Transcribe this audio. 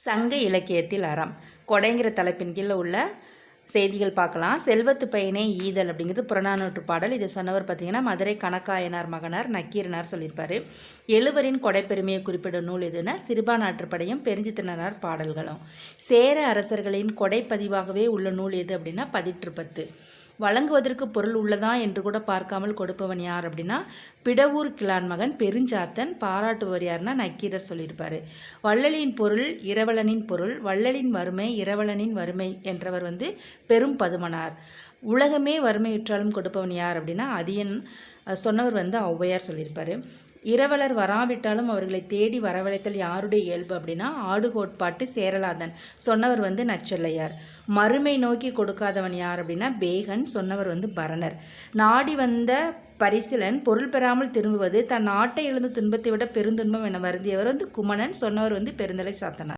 சங்க இலக்கியத்தில் அறம் கொடைங்கிற தலைப்பின் கீழே உள்ள செய்திகள் பார்க்கலாம். செல்வத்து பயனே ஈதல் அப்படிங்கிறது புறநானூற்று பாடல். இதை சொன்னவர் பார்த்தீங்கன்னா மதுரை கணக்காயனார் மகனார் நக்கீரனார் சொல்லியிருப்பார். எழுவரின் கொடைப்பெருமையை குறிப்பிடும் நூல் எதுனா சிறுபானாற்றுப்படையும் பெருஞ்சித்திரனார் பாடல்களும். சேர அரசர்களின் கொடைப்பதிவாகவே உள்ள நூல் எது அப்படின்னா பதிற்றுப்பத்து. வழங்குவதற்கு பொருள் உள்ளதா என்று கூட பார்க்காமல் கொடுப்பவன் யார் அப்படின்னா பிடவூர் கிளான் மகன் பெருஞ்சாத்தன். பாராட்டுவர் யாருன்னா நக்கீரர் சொல்லியிருப்பார். வள்ளலின் பொருள் இரவலனின் பொருள், வள்ளலின் வறுமை இரவலனின் வறுமை என்றவர் பெரும் பதுமனார். உலகமே வறுமையுற்றாலும் கொடுப்பவன் யார் அப்படின்னா அதியன் சொன்னவர் ஔவையார் சொல்லியிருப்பார். இரவலர் வராவிட்டாலும் அவர்களை தேடி வரவழைத்தல் யாருடைய இயல்பு அப்படின்னா ஆடு கோட்பாட்டு சேரலாதன் சொன்னவர் நச்சொல்லையார். மறுமை நோக்கி கொடுக்காதவன் யார் அப்படின்னா பேகன் சொன்னவர் பரணர். நாடி வந்த பரிசிலன் பொருள் பெறாமல் திரும்புவது தன் நாட்டை எழுந்த துன்பத்தை விட பெருந்துன்பம் என வருந்தியவர் குமணன் சொன்னவர் பெருந்தலை சாத்தனார்.